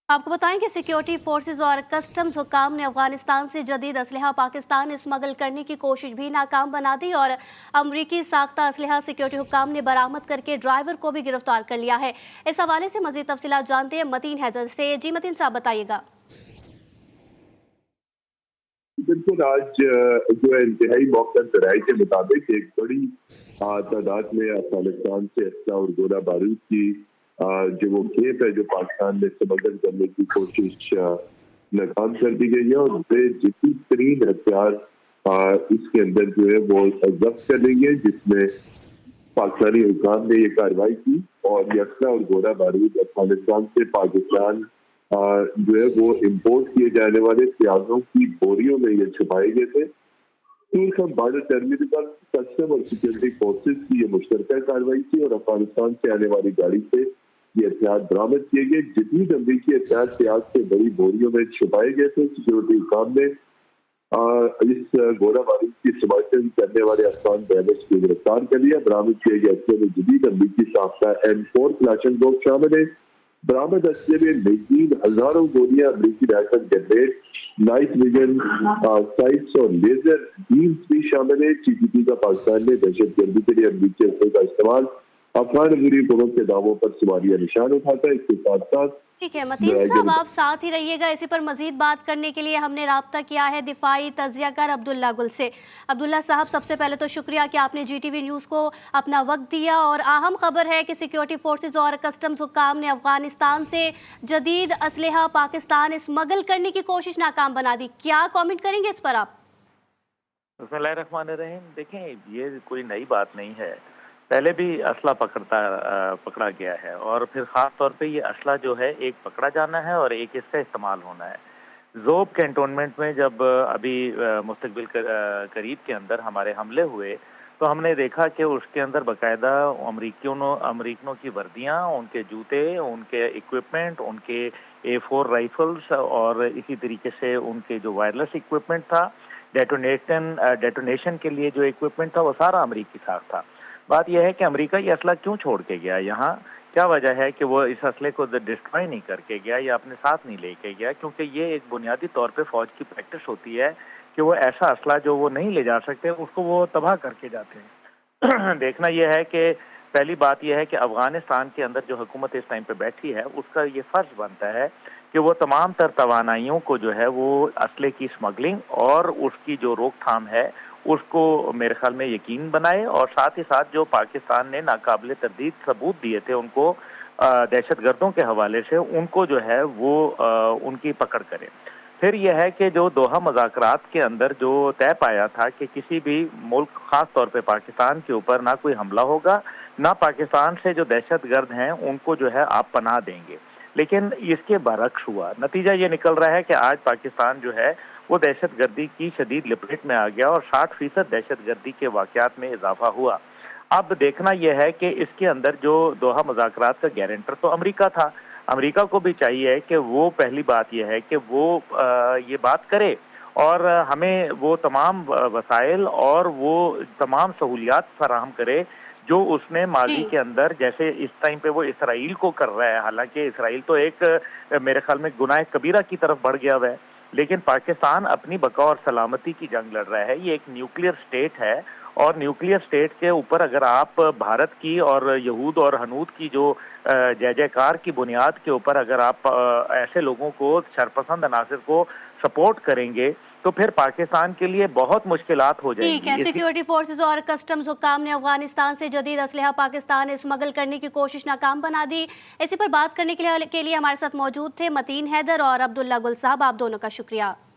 आपको बताएं कि सिक्योरिटी फोर्सेस और कस्टम्स हुकाम ने अफगानिस्तान से जदीद असलहा पाकिस्तान स्मगल करने की कोशिश भी नाकाम बना दी और अमरीकी साख्ता असलहा सिक्योरिटी हुकाम ने बरामद करके ड्राइवर को भी गिरफ्तार कर लिया है। इस हवाले से मजीद तफसीलात जानते हैं मतीन हैदर से। जी मतीन साहब बताइएगा। बिल्कुल, आज जो है इंतहाई मौका जराये के मुताबिक एक बड़ी तादाद में अफगानिस्तान से असला और गोला बारूद की जो वो खेप है जो पाकिस्तान में स्मगल करने की कोशिश नाकाम कर दी गई है और जितनी तरीन हथियार इसके अंदर जो है वो जब्त कर रही है, जिसमें पाकिस्तानी हुकाम ने ये कार्रवाई की और ये असला और गोला बारूद अफगानिस्तान से पाकिस्तान जो है वो इम्पोर्ट किए जाने वाले प्याजों की बोरियों में ये छुपाए गए थे। टूल बॉर्डर टर्मिनल पर कस्टम और सिक्योरिटी फोर्सेस की ये मुश्तरका कार्रवाई थी और अफगानिस्तान से आने वाली गाड़ी से ये हथियार बरामद किए गए। जितनी अमरीकी हथियार प्याज से बड़ी बोरियों में छुपाए गए थे, सिक्योरिटी हुकाम ने इस गोला बारूद की स्मगलिंग करने वाले अफगान ड्राइवर्स को गिरफ्तार कर लिया। बरामद किए गए असले में जदीद अमरीकी साख्ता M4 क्लाशन बॉक्स शामिल है। बरामद असले में लेकिन हजारों गोलियां अमरीकी rifle grenade, night vision sites और लेजर बीम्स भी शामिल है। TTP का पाकिस्तान में दहशतगर्दी के लिए अमरीकी असले का इस्तेमाल अफगान अमूरी हुकूमत के दावों पर सवालिया निशान उठाता है। इसके साथ साथ ठीक है मतीन साहब, आप साथ ही रहिएगा। इसी पर मजीद बात करने के लिए हमने राब्ता किया है दिफाई तज्जियाकार अब्दुल्ला गुल से। अब्दुल्ला साहब, सबसे पहले तो शुक्रिया कि आपने GTV न्यूज़ को अपना वक्त दिया। और अहम खबर है कि सिक्योरिटी फोर्सेस और कस्टम्स हुकाम ने अफगानिस्तान से जदीद असलहा पाकिस्तान स्मगल करने की कोशिश नाकाम बना दी। क्या कॉमेंट करेंगे इस पर आप? बिस्मिल्लाहिर्रहमानिर्रहीम। देखें, ये कोई नई बात नहीं है, पहले भी असला पकड़ा गया है और फिर ख़ास तौर पे ये असला जो है एक पकड़ा जाना है और एक इसका इस्तेमाल होना है। ज़ोब कैंटोनमेंट में जब अभी मुस्तकबिल करीब के अंदर हमारे हमले हुए तो हमने देखा कि उसके अंदर बाकायदा अमरीकियों की वर्दियाँ, उनके जूते, उनके इक्विपमेंट, उनके A4 राइफल्स और इसी तरीके से उनके जो वायरलेस इक्विपमेंट था, डेटोनेशन के लिए जो इक्विपमेंट था, वो सारा अमरीकी साख था। बात यह है कि अमेरिका ये असला क्यों छोड़ के गया यहाँ? क्या वजह है कि वो इस असले को डिस्ट्रॉय नहीं करके गया या अपने साथ नहीं लेके गया? क्योंकि ये एक बुनियादी तौर पे फौज की प्रैक्टिस होती है कि वो ऐसा असला जो वो नहीं ले जा सकते उसको वो तबाह करके जाते हैं। देखना यह है कि पहली बात यह है कि अफगानिस्तान के अंदर जो हुकूमत इस टाइम पे बैठी है उसका ये फर्ज बनता है कि वो तमाम तर तवानाइयों को जो है वो असले की स्मगलिंग और उसकी जो रोकथाम है उसको मेरे ख्याल में यकीन बनाए और साथ ही साथ जो पाकिस्तान ने नाकाबिले तरदीद सबूत दिए थे उनको दहशतगर्दों के हवाले से, उनको जो है वो उनकी पकड़ करे। फिर यह है कि जो दोहा मुज़ाकरात के अंदर जो तय पाया था कि किसी भी मुल्क, खास तौर पे पाकिस्तान के ऊपर ना कोई हमला होगा, ना पाकिस्तान से जो दहशतगर्द हैं उनको जो है आप पनाह देंगे, लेकिन इसके बरक्स हुआ। नतीजा ये निकल रहा है कि आज पाकिस्तान जो है वो दहशतगर्दी की शदीद लिपट में आ गया और 60% दहशतगर्दी के वाक़यात में इजाफा हुआ। अब देखना यह है कि इसके अंदर जो दोहा मुज़ाकरात का गारंटर तो अमेरिका था, अमेरिका को भी चाहिए कि वो, पहली बात यह है कि वो ये बात करे और हमें वो तमाम वसाइल और वो तमाम सहूलियात फराहम करे जो उसने माजी जी के अंदर, जैसे इस टाइम पे वो इसराइल को कर रहा है। हालांकि इसराइल तो एक मेरे ख्याल में गुनाह कबीरा की तरफ बढ़ गया हुआ है, लेकिन पाकिस्तान अपनी बका और सलामती की जंग लड़ रहा है। ये एक न्यूक्लियर स्टेट है और न्यूक्लियर स्टेट के ऊपर अगर आप भारत की और यहूद और हनूद की जो जय जयकार की बुनियाद के ऊपर अगर आप ऐसे लोगों को, शरपसंद अनासर को सपोर्ट करेंगे तो फिर पाकिस्तान के लिए बहुत मुश्किलात हो ठीक है। जाएंगी। सिक्योरिटी फोर्सेस और कस्टम्स हुकाम ने अफगानिस्तान से जदीद असलहा पाकिस्तान स्मगल करने की कोशिश नाकाम बना दी। इसी पर बात करने के लिए हमारे साथ मौजूद थे मतीन हैदर और अब्दुल्ला गुल साहब। आप दोनों का शुक्रिया।